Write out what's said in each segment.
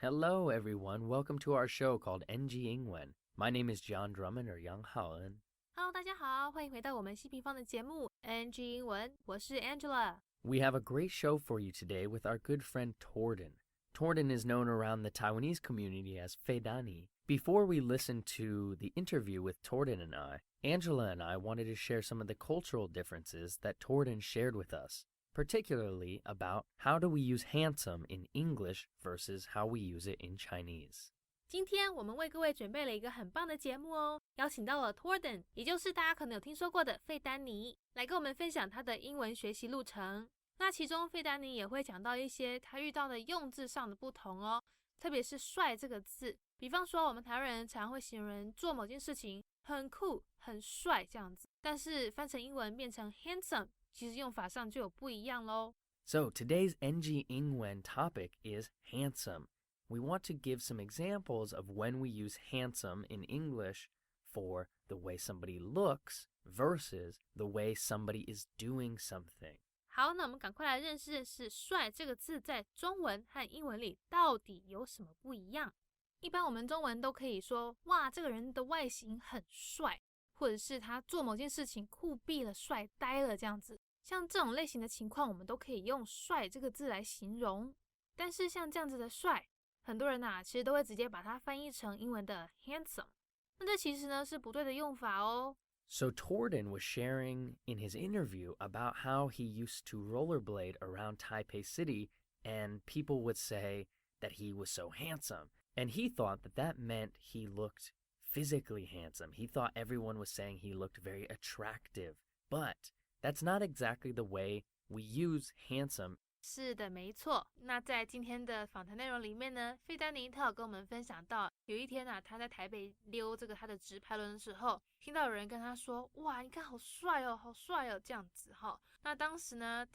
Hello, everyone. Welcome to our show called NG 英文. My name is John Drummond or Yang Haoen. Hello， 大家好，欢迎回到我们西平方的节目 NG 英文，我是 Angela。 We have a great show for you today with our good friend Tordan. Tordan is known around the Taiwanese community as费丹尼. Before we listen to the interview with Tordan and I, Angela and I wanted to share some of the cultural differences that Tordan shared with us, particularly about how do we use handsome in English versus how we use it in Chinese. 今天我们为各位准备了一个很棒的节目哦，邀请到了 Tordan， 也就是大家可能有听说过的费丹尼，来跟我们分享他的英文学习路程。那其中费丹尼也会讲到一些他遇到的用字上的不同哦，特别是帅这个字。比方说我们台湾人常会形容人做某件事情很酷很帅这样子，但是翻成英文变成 handsome， 其实用法上就有不一样咯。 So today's NG 英文 topic is handsome.We want to give some examples of when we use handsome in English for the way somebody looks versus the way somebody is doing something. 好，那我们赶快来认识认识帅这个字在中文和英文里到底有什么不一样。一般我们中文都可以说，哇，这个人的外形很帅，或者是他做某件事情酷毙了、帅呆了这样子。像这种类型的情况，我们都可以用帅这个字来形容。但是像这样子的帅，很多人其实都会直接把它翻译成英文的 handsome， 那这其实呢是不对的用法哦。So Tordan was sharing in his interview about how he used to rollerblade around Taipei City and people would say that he was so handsome. And he thought that that meant he looked physically handsome. He thought everyone was saying he looked very attractive. But that's not exactly the way we use handsome.是的，没错。那在今天的访谈内容里面呢，费丹尼他有跟我们分享到，有一天他在台北溜这个他的直排轮的时候，听到有人跟他说，哇，你看好帅哦，好帅哦，这样子哈。那当时呢，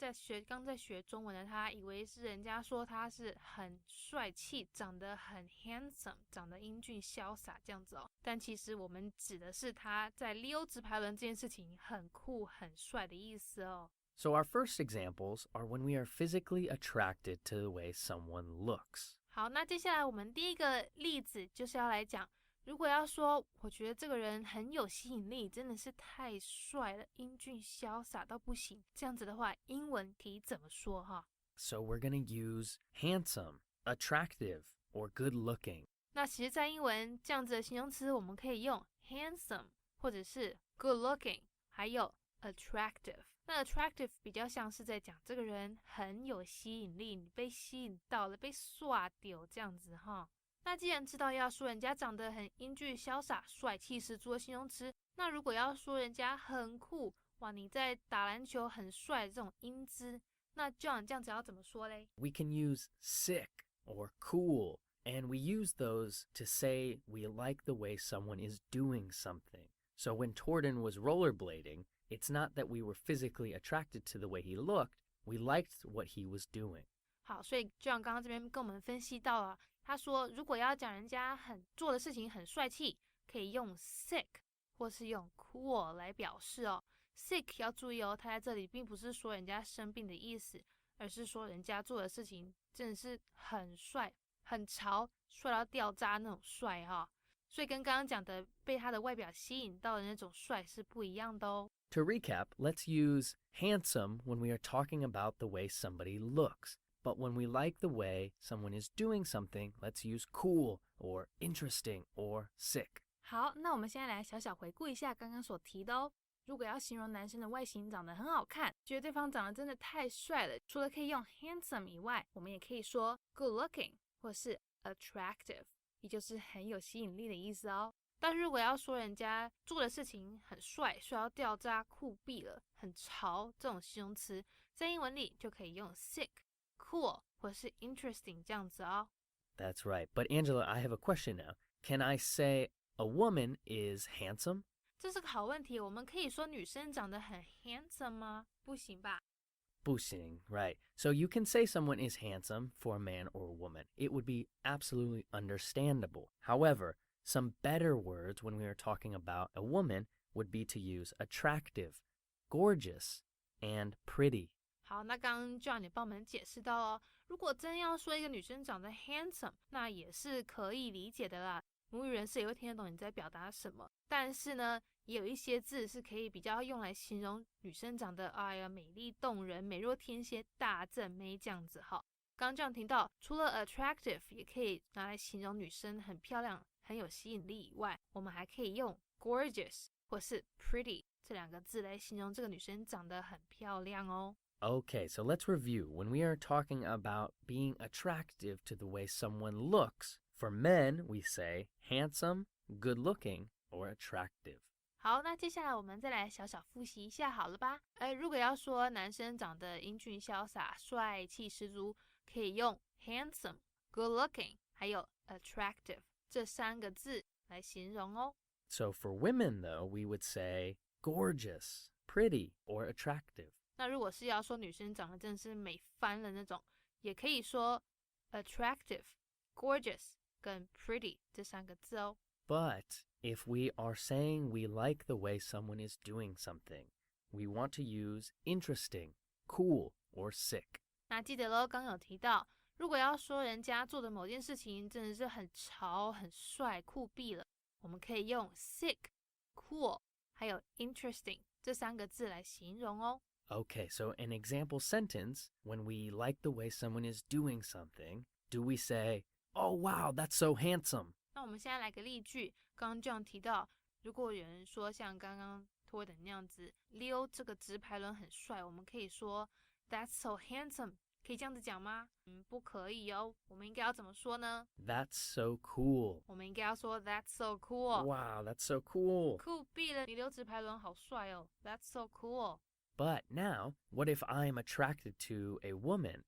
刚在学中文的他，以为是人家说他是很帅气，长得很 handsome， 长得英俊潇洒这样子哦。但其实我们指的是他在溜直排轮这件事情很酷很帅的意思哦。So our first examples are when we are physically attracted to the way someone looks. 好，那接下来我们第一个例子就是要来讲，如果要说我觉得这个人很有吸引力，真的是太帅了，英俊潇洒到不行，这样子的话，英文可以怎么说哈？ So we're going to use handsome, attractive, or good looking. 那其实在英文这样子的形容词，我们可以用 handsome 或者是 good looking， 还有 attractive。那 attractive 比较像是在讲这个人很有吸引力，你被吸引到了，被刷掉这样子哈。那既然知道要说人家长得很英俊潇洒、帅气十足的形容词，那如果要说人家很酷，哇，你在打篮球很帅的这种英姿，那 John 这样子要怎么说嘞？ We can use sick or cool, and we use those to say we like the way someone is doing something. So when Tordan was rollerblading,It's not that we were physically attracted to the way he looked, we liked what he was doing. 好，所以就像刚刚这边跟我们分析到了，他说如果要讲人家做的事情很帅气，可以用 sick 或是用 cool 来表示哦。sick 要注意哦，他在这里并不是说人家生病的意思，而是说人家做的事情真的是很帅、很潮、帅到掉渣那种帅哈。所以跟刚刚讲的被他的外表吸引到的那种帅是不一样的哦。To recap, let's use handsome when we are talking about the way somebody looks. But when we like the way someone is doing something, let's use cool or interesting or sick. 好，那我们现在来小小回顾一下刚刚所提的哦。如果要形容男生的外形长得很好看，觉得对方长得真的太帅了，除了可以用 handsome 以外，我们也可以说 good looking 或是 attractive， 也就是很有吸引力的意思哦。但如果要说人家做的事情很帅，帅到掉渣、酷毙了、很潮这种形容词，在英文里就可以用 sick、cool 或是 interesting 这样子哦。That's right. But Angela, I have a question now. Can I say a woman is handsome? 这是个好问题，我们可以说女生长得很 handsome 吗？不行吧？不行, right. So you can say someone is handsome for a man or a woman. It would be absolutely understandable. However,Some better words when we are talking about a woman would be to use attractive, gorgeous, and pretty. 好，那刚刚 John 也帮我们解释到哦，如果真要说一个女生长得 handsome， 那也是可以理解的啦。母语人士也会听得懂你在表达什么。但是呢，也有一些字是可以比较用来形容女生长得美丽动人、美若天仙、大正妹这样子哈。刚刚这样听到，除了 attractive 也可以拿来形容女生很漂亮、很有吸引力以外，我们还可以用 gorgeous 或是 pretty 这两个字来形容这个女生长得很漂亮哦。Okay, so let's review. When we are talking about being attractive to the way someone looks, for men, we say handsome, good-looking, or attractive. 好，那接下来我们再来小小复习一下好了吧？如果要说男生长得英俊潇洒、帅气十足，可以用 handsome, good-looking, 还有 attractive 这三个字来形容哦。So for women, though, we would say gorgeous, pretty, or attractive. 那如果是要说女生长得真的是美翻了那种，也可以说 attractive, gorgeous 跟 pretty 这三个字哦。But if we are saying we like the way someone is doing something, we want to use interesting, cool, or sick. 那记得咯，刚有提到，如果要说人家做的某件事情真的是很潮、很帅、酷毙了，我们可以用 sick、cool 还有 interesting 这三个字来形容哦。Okay, so an example sentence, when we like the way someone is doing something, do we say, "Oh, wow, that's so handsome"? 那我们现在来个例句，刚刚这样提到，如果有人说像刚刚托等那样子溜这个直排轮很帅，我们可以说 "That's so handsome"， 可以这样子讲吗？不可以哦，我们应该要怎么说呢？ That's so cool. 我们应该要说 That's so cool. Wow, that's so cool. 酷毙了，你溜直排轮好帅哦 That's so cool. But now, what if I'm attracted to a woman?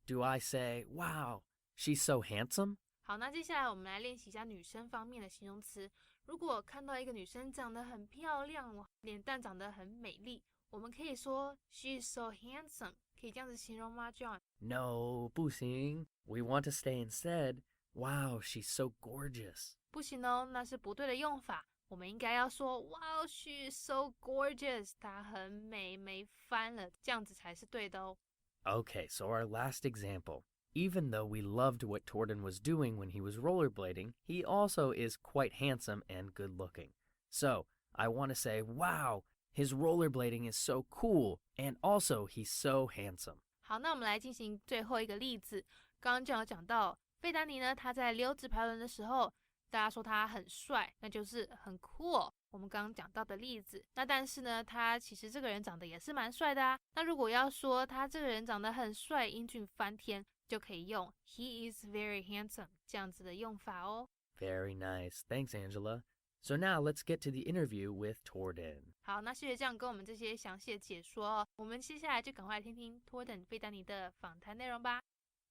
Do I say, "Wow, she's so handsome"? 好，那接下来我们来练习一下女生方面的形容词。如果看到一个女生长得很漂亮，脸蛋长得很美丽，我们可以说 She's so handsome， 可以这样子形容吗 John？ No, 不行. We want to stay and said, "Wow, she's so gorgeous." 不行哦，那是不对的用法。我们应该要说 Wow, she's so gorgeous， 她很美，美翻了，这样子才是对的哦。Okay, so our last example. Even though we loved what Tordan was doing when he was rollerblading, he also is quite handsome and good-looking. So, I want to say, wow, his rollerblading is so cool, and also he's so handsome. 好，那我们来进行最后一个例子。刚刚就有讲到，费丹尼呢，他在溜直排轮的时候，大家说他很帅，那就是很 cool。我们刚刚讲到的例子，那但是呢，他其实这个人长得也是蛮帅的啊。那如果要说他这个人长得很帅，英俊翻天，就可以用 He is very handsome 这样子的用法哦。Very nice. Thanks, Angela. So now let's get to the interview with Tordan. 好，那谢谢这样跟我们这些详细的解说哦。我们接下来就赶快来听听 Tordan 费丹尼的访谈内容吧。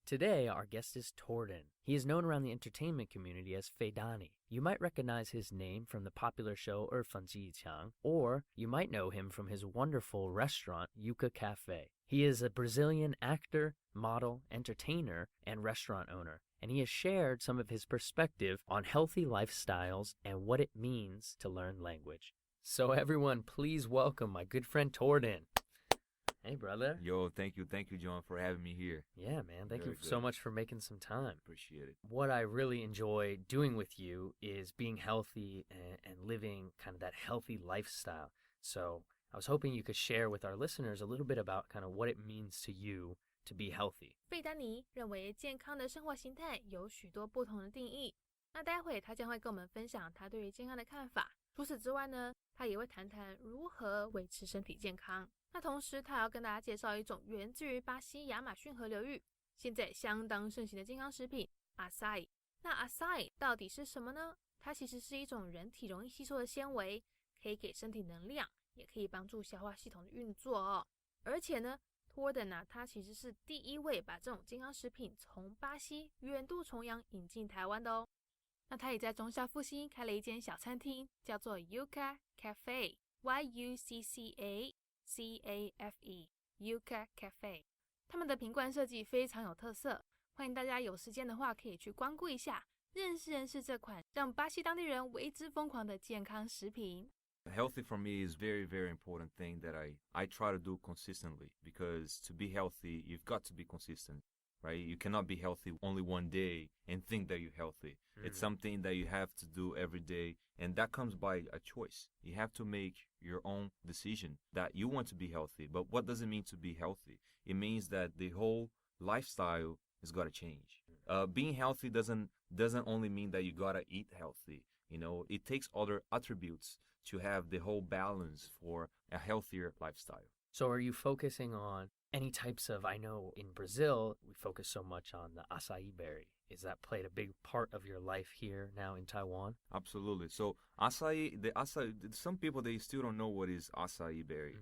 Today, our guest is Tordan. He is known around the entertainment community as Feidani. You might recognize his name from the popular show 二分之一强, or you might know him from his wonderful restaurant, Yuca Cafe. He is a Brazilian actor, model, entertainer, and restaurant owner, and he has shared some of his perspective on healthy lifestyles and what it means to learn language. So everyone, please welcome my good friend Tordan. Hey, brother. Yo, thank you, John, for having me here. Yeah, man. Thank you Very so good. much for making some time. Appreciate it. What I really enjoy doing with you is being healthy and living kind of that healthy lifestyle. So I was hoping you could share with our listeners a little bit about kind of what it means to you to be healthy. 费丹尼认为健康的生活形态有许多不同的定义。那待会他将会跟我们分享他对于健康的看法。除此之外呢，他也会谈谈如何维持身体健康。那同时，他还要跟大家介绍一种源自于巴西亚马逊河流域，现在相当盛行的健康食品 acai。那 acai 到底是什么呢？它其实是一种人体容易吸收的纤维，可以给身体能量，也可以帮助消化系统的运作哦。而且呢，Tordan他其实是第一位把这种健康食品从巴西远渡重洋引进台湾的哦。那他也在中校复兴开了一间小餐厅，叫做 Yuca Cafe YUCCA Yuca Cafe。 他们的瓶罐设计非常有特色，欢迎大家有时间的话可以去光顾一下，认识这款让巴西当地人为之疯狂的健康食品。Healthy for me is very, very important thing that I try to do consistently, because to be healthy, you've got to be consistent. right? You cannot be healthy only one day and think that you're healthy. It's something that you have to do every day, and that comes by a choice. You have to make your own decision that you want to be healthy. But what does it mean to be healthy? It means that the whole lifestyle has got to change. Being healthy doesn't only mean that you got to eat healthy. You know, it takes other attributes to have the whole balance for a healthier lifestyle. So are you focusing on any types of, I know in Brazil, we focus so much on the acai berry. Is that played a big part of your life here now in Taiwan? Absolutely. So some people, they still don't know what is acai berry.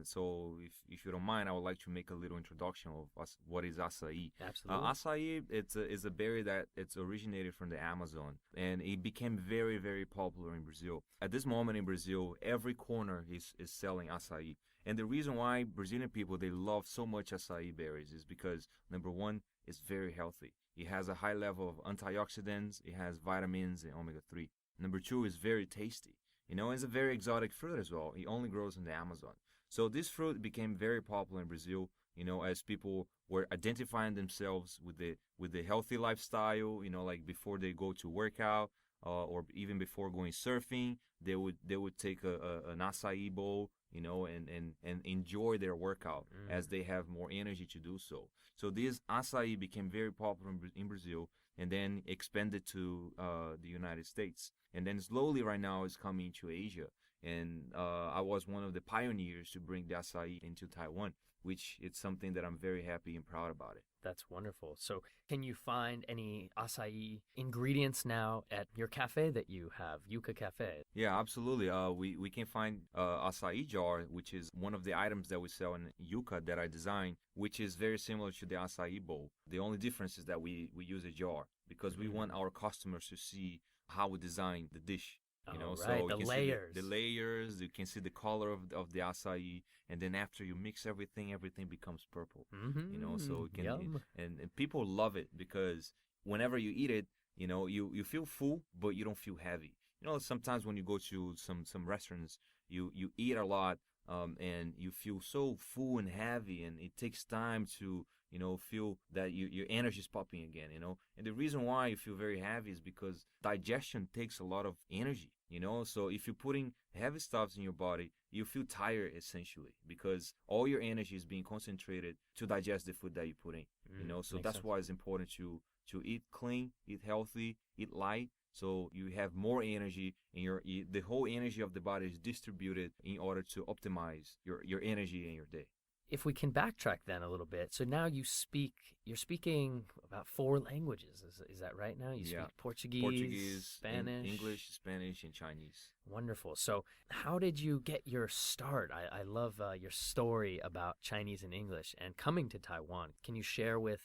So if you don't mind, I would like to make a little introduction of what is acai. Absolutely. Acai, it's a berry that it's originated from the Amazon, and it became very, very popular in Brazil. At this moment in Brazil, every corner is selling acai. And the reason why Brazilian people, they love so much acai berries is because, number one, it's very healthy. It has a high level of antioxidants. It has vitamins and omega-3. Number two, is very tasty. You know, it's a very exotic fruit as well. It only grows in the Amazon. So this fruit became very popular in Brazil, you know, as people were identifying themselves with the healthy lifestyle, you know, like before they go to workout, or even before going surfing, they would take an acai bowl, you know, and enjoy their workout as they have more energy to do so. So this acai became very popular in Brazil, and then expanded to the United States. And then slowly right now it's coming to Asia. And I was one of the pioneers to bring the acai into Taiwan, which is something that I'm very happy and proud about it. That's wonderful. So can you find any acai ingredients now at your cafe that you have, Yucca Cafe? Yeah, absolutely. We can find acai jar, which is one of the items that we sell in Yucca that I designed, which is very similar to the acai bowl. The only difference is that we use a jar because we want our customers to see how we design the dish. You know, right, so the you can layers. see the layers, you can see the color of the acai, and then after you mix everything becomes purple. You know, so it can, and people love it because whenever you eat it, you know, you feel full, but you don't feel heavy. You know, sometimes when you go to some restaurants, you eat a lot, and you feel so full and heavy, and it takes time to, you know, feel that your energy is popping again, you know. And the reason why you feel very heavy is because digestion takes a lot of energy, you know. So if you're putting heavy stuffs in your body, you feel tired essentially because all your energy is being concentrated to digest the food that you put in, you know. So that's why it's important to eat clean, eat healthy, eat light, so you have more energy, and the whole energy of the body is distributed in order to optimize your energy in your day. If we can backtrack then a little bit. So now you're speaking about 4 languages. Is that right now? You speak Portuguese, Spanish, English, Spanish, and Chinese. Wonderful. So how did you get your start? I love your story about Chinese and English and coming to Taiwan. Can you share with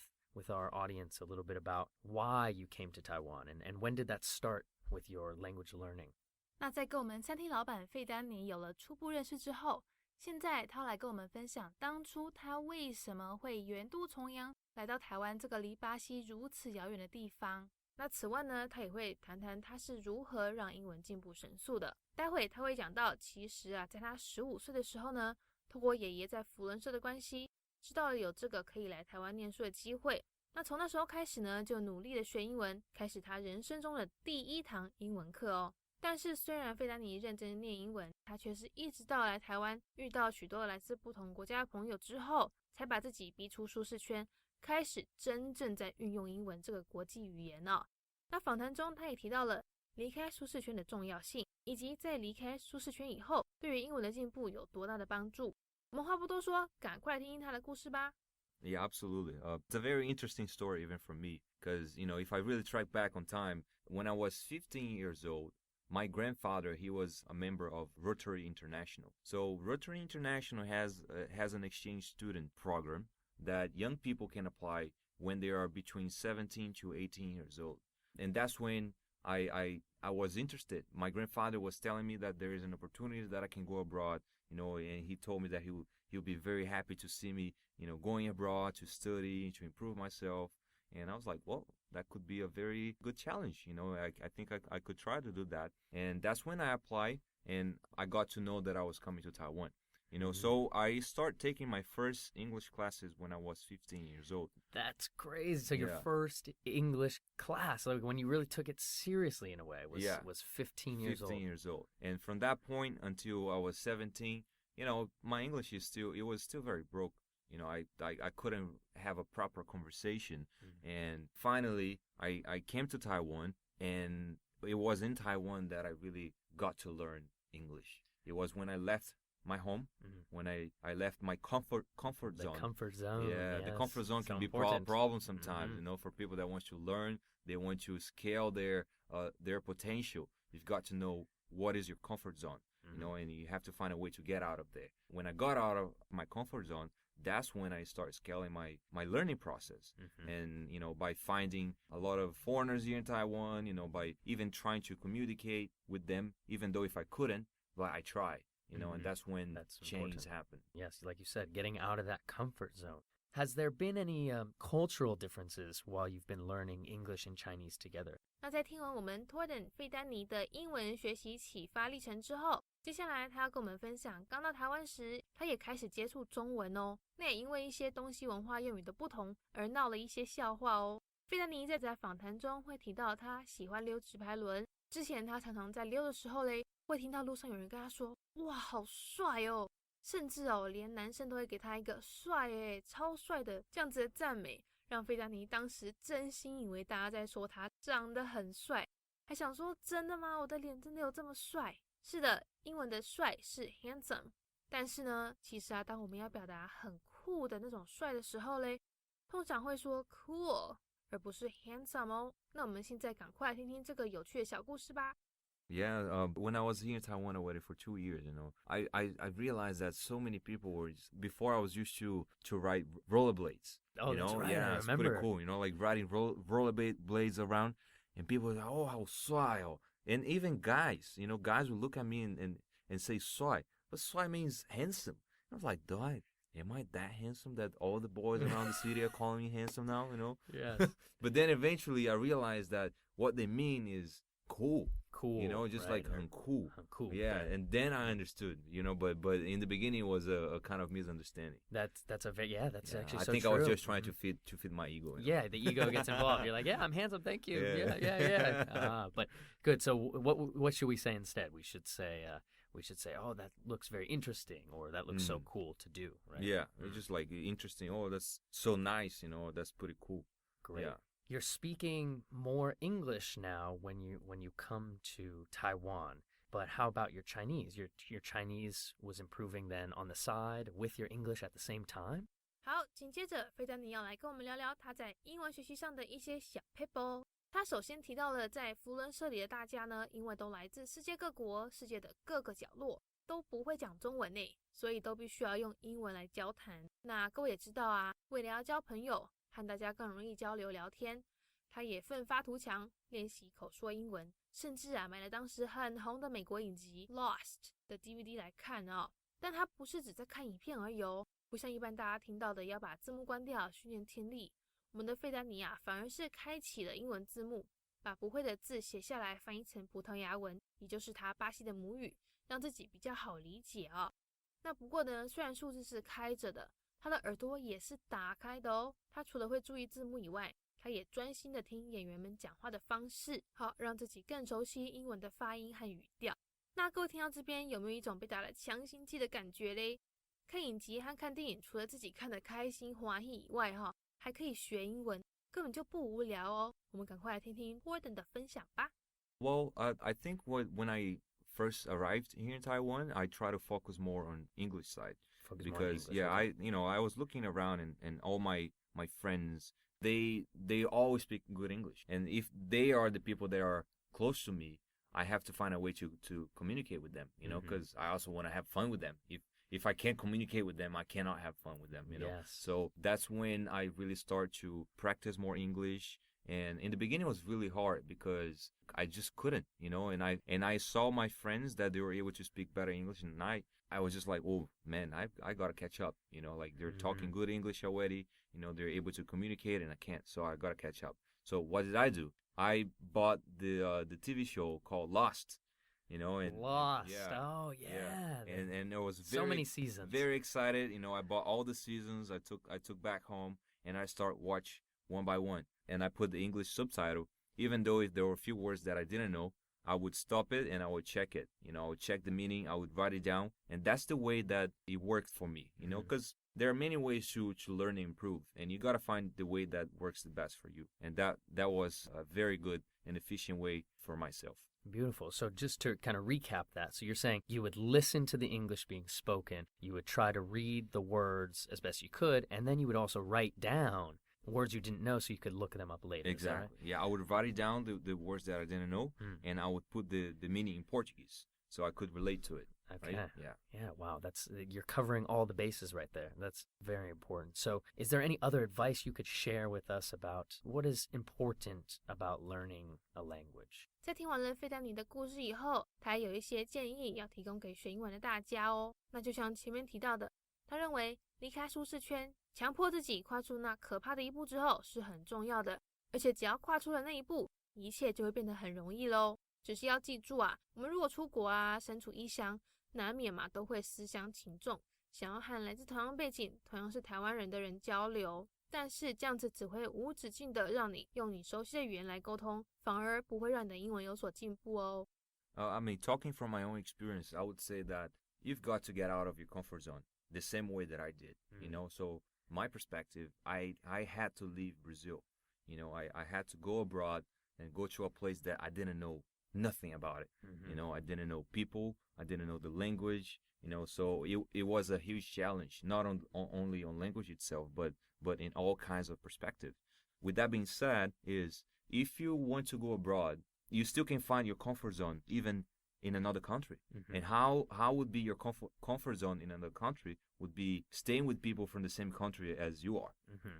our audience a little bit about why you came to Taiwan, and when did that start with your language learning? 那在跟我们餐厅老板费丹尼有了初步认识之后，现在他要来跟我们分享当初他为什么会远渡重洋来到台湾这个离巴西如此遥远的地方。那此外呢，他也会谈谈他是如何让英文进步神速的。待会他会讲到，其实啊，在他15岁的时候呢，透过爷爷在扶轮社的关系，知道了有这个可以来台湾念书的机会。那从那时候开始呢，就努力的学英文，开始他人生中的第1堂英文课哦。但是虽然费丹尼认真念英文，他却是一直到来台湾遇到许多来自不同国家的朋友之后，才把自己逼出舒适圈，开始真正在运用英文这个国际语言哦。那访谈中他也提到了离开舒适圈的重要性，以及在离开舒适圈以后，对于英文的进步有多大的帮助。我们话不多说，赶快来听听他的故事吧。Yeah, absolutely. It's a very interesting story even for me because, you know, if I really track back on time, when I was 15 years old, my grandfather, he was a member of Rotary International. So Rotary International has an exchange student program that young people can apply when they are between 17 to 18 years old. And that's when I was interested. My grandfather was telling me that there is an opportunity that I can go abroad, you know, and he told me that he'll be very happy to see me, you know, going abroad to study, to improve myself. And I was like, well, that could be a very good challenge. You know, I think I could try to do that. And that's when I applied, and I got to know that I was coming to Taiwan. You know, so I start taking my first English classes when I was 15 years old. That's crazy. So your Yeah. first English class, like when you really took it seriously in a way, was 15 years 15 old. years old. And from that point until I was 17, you know, my English was still very broke. You know, I couldn't have a proper conversation. And finally, I came to Taiwan, and it was in Taiwan that I really got to learn English. It was when I left my home, when I left my comfort zone. The comfort zone. Yeah, the yes. comfort zone So can be important. problem sometimes, you know, for people that want to learn, they want to scale their potential. You've got to know what is your comfort zone, you know, and you have to find a way to get out of there. When I got out of my comfort zone, that's when I started scaling my learning process. And, you know, by finding a lot of foreigners here in Taiwan, you know, by even trying to communicate with them, even though if I couldn't, but I tried. You know, and that's when change happened. Yes, like you said, getting out of that comfort zone. Has there been any cultural differences while you've been learning English and Chinese together? 那在听完我们 Tordan 费丹尼的英文学习启发历程之后，接下来他要跟我们分享，刚到台湾时，他也开始接触中文哦。那也因为一些东西文化用语的不同，而闹了一些笑话哦。费丹尼在访谈中会提到他喜欢溜直排轮，之前他常常在溜的时候嘞，会听到路上有人跟他说：“哇，好帅哦！”甚至连男生都会给他一个“帅耶，超帅的”这样子的赞美，让费丹尼当时真心以为大家在说他长得很帅，还想说：“真的吗？我的脸真的有这么帅？”是的，英文的帅是 handsome， 但是呢，其实当我们要表达很酷的那种帅的时候嘞，通常会说 cool， 而不是 handsome 哦。那我们现在赶快来听听这个有趣的小故事吧。Yeah, when I was here in Taiwan already for 2 years, you know, I realized that so many people were, before I was used to ride rollerblades. Oh, you that's know? right, Yeah, I it's remember. pretty cool, you know, like riding rollerblades around, and people were like, oh, how swai. And even guys, you know, guys would look at me and say swai. But swai means handsome. I was like, am I that handsome that all the boys around the city are calling me handsome now, you know? Yes. But then eventually I realized that what they mean is cool. Cool. You know, just right, like cool. Cool. Yeah, and then I understood, you know, but in the beginning it was a kind of misunderstanding. That's actually I so think true. I was just trying to fit my ego. You know? Yeah, the ego gets involved. You're like, yeah, I'm handsome, thank you. Yeah. Yeah. But good. So what should we say instead? We should say, oh, that looks very interesting, or that looks so cool to do, right? Yeah, it's just like interesting. Oh, that's so nice, you know, that's pretty cool. Great. Yeah. You're speaking more English now when you come to Taiwan. But how about your Chinese? Your Chinese was improving then on the side with your English at the same time? 好，紧接着费丹尼要来跟我们聊聊他在英文学习上的一些小 paper。他首先提到了在扶轮社里的大家呢，因为都来自世界各国，世界的各个角落，都不会讲中文呢，所以都必须要用英文来交谈。那各位也知道啊，为了要交朋友，和大家更容易交流聊天，他也奋发图强，练习口说英文，甚至买了当时很红的美国影集《Lost》的 DVD 来看哦。但他不是只在看影片而已哦，不像一般大家听到的要把字幕关掉训练听力，我们的费丹尼反而是开启了英文字幕，把不会的字写下来翻译成葡萄牙文，也就是他巴西的母语，让自己比较好理解哦。那不过呢，虽然数字是开着的，他的耳朵也是打开的哦。他除了会注意字幕以外，他也专心的听演员们讲话的方式，好让自己更熟悉英文的发音和语调。那各位听到这边有没有一种被打了强心剂的感觉嘞？看影集和看电影，除了自己看得开心欢喜以外，还可以学英文，根本就不无聊哦。我们赶快来听听 Tordan 的分享吧。Well, I think when I first arrived here in Taiwan, I try to focus more on English side. Because I was looking around and all my friends, they always speak good English. And if they are the people that are close to me, I have to find a way to communicate with them, you know, because I also want to have fun with them. If I can't communicate with them, I cannot have fun with them, you know. Yes. So that's when I really start to practice more English. And in the beginning, it was really hard because I just couldn't, you know. And I saw my friends that they were able to speak better English, and I was just like, oh man, I gotta catch up, you know. Like they're talking good English already, you know. They're able to communicate, and I can't, so I gotta catch up. So what did I do? I bought the TV show called Lost. you know, and Lost. yeah, Oh yeah. and it was so many seasons. Very excited. You know, I bought all the seasons. I took back home and I start watch one by one, and I put the English subtitle. Even though if there were a few words that I didn't know, I would stop it and I would check it. You know, I would check the meaning. I would write it down, and that's the way that it worked for me. You know, because there are many ways to learn and improve, and you gotta find the way that works the best for you. And that was a very good and efficient way for myself. Beautiful. So just to kind of recap that, so you're saying you would listen to the English being spoken, you would try to read the words as best you could, and then you would also write down words you didn't know so you could look them up later. Exactly. Right? Yeah, I would write it down, the words that I didn't know, and I would put the meaning in Portuguese so I could relate to it. Okay. Right? Yeah, wow, you're covering all the bases right there. That's very important. So is there any other advice you could share with us about what is important about learning a language? 在听完了费丹尼的故事以后，他还有一些建议要提供给学英文的大家哦。那就像前面提到的，他认为离开舒适圈，强迫自己跨出那可怕的一步之后是很重要的，而且只要跨出了那一步，一切就会变得很容易咯。只是要记住啊，我们如果出国啊，身处异乡，难免嘛都会思乡情重，想要和来自同样背景、同样是台湾人的人交流，但是这样子只会无止境的让你用你熟悉的语言来沟通，反而不会让你的英文有所进步哦。I mean, talking from my own experience, I would say that you've got to get out of your comfort zone the same way that I did. You know, so my perspective, I had to leave Brazil. You know, I had to go abroad and go to a place that I didn't know nothing about it. You know, I didn't know people, I didn't know the language, you know, so it was a huge challenge, not only on language itself, but in all kinds of perspective. With that being said, is if you want to go abroad, you still can find your comfort zone even in another country. And how would be your comfort zone in another country would be staying with people from the same country as you are,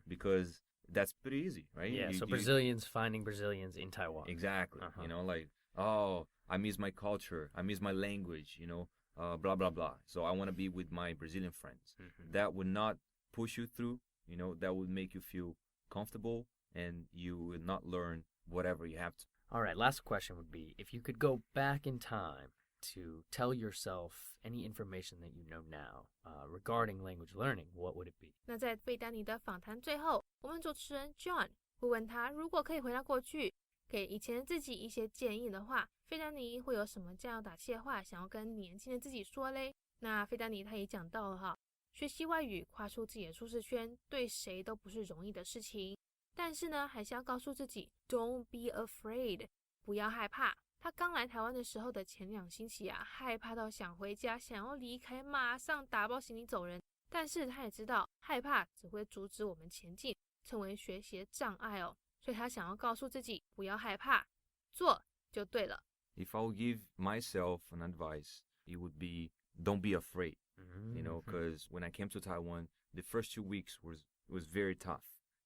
because that's pretty easy, right? Yeah, so Brazilians finding Brazilians in Taiwan. Exactly. You know, like, oh, I miss my culture, I miss my language, you know, blah, blah, blah. So I want to be with my Brazilian friends. That would not push you through, you know, that would make you feel comfortable and you would not learn whatever you have to. All right, last question would be, if you could go back in time to tell yourself any information that you know now regarding language learning, what would it be? 那在费丹尼的访谈最后，我们主持人 John 会问他，如果可以回到过去，给以前的自己一些建议的话，费丹尼会有什么加油打气的话想要跟年轻的自己说嘞？那费丹尼他也讲到了哈，学习外语跨出自己的舒适圈，对谁都不是容易的事情。但是呢，还是要告诉自己 ，Don't be afraid， 不要害怕。他刚来台湾的时候的前2星期啊，害怕到想回家，想要离开，马上打包行李走人。但是他也知道，害怕只会阻止我们前进，成为学习的障碍哦。所以他想要告诉自己，不要害怕，做就对了。If I would give myself an advice, it would be don't be afraid. You know, because when I came to Taiwan, the first 2 weeks was very tough.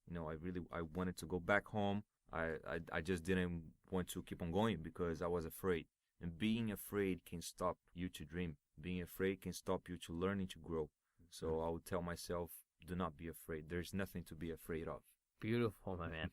You know, I wanted to go back home. I just didn't want to keep on going because I was afraid. And being afraid can stop you to dream. Being afraid can stop you to learn and to grow. So I would tell myself, do not be afraid. There's nothing to be afraid of. Beautiful, my man.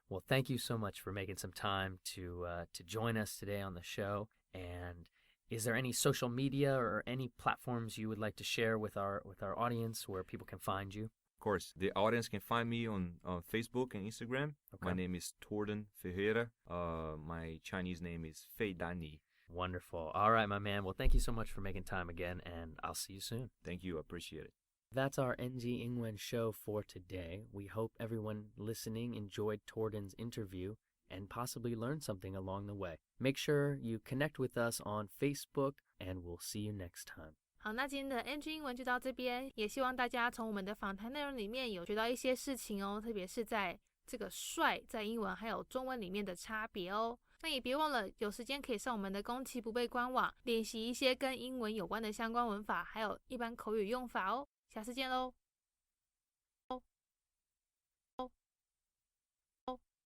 Well, thank you so much for making some time to join us today on the show. And is there any social media or any platforms you would like to share with our audience where people can find you? Of course, the audience can find me on Facebook and Instagram. Okay. My name is Tordan Ferreira. My Chinese name is Fei Danny. Wonderful. All right, my man. Well, thank you so much for making time again, and I'll see you soon. Thank you. I appreciate it. That's our NG英文 show for today. We hope everyone listening enjoyed Tordan's interview and possibly learned something along the way. Make sure you connect with us on Facebook, and we'll see you next time. 好，那今天的 NG 英文就到这边，也希望大家从我们的访谈内容里面有学到一些事情哦，特别是在这个帅在英文还有中文里面的差别哦。那也别忘了有时间可以上我们的宫崎不备官网练习一些跟英文有关的相关文法，还有一般口语用法哦。下次见喽。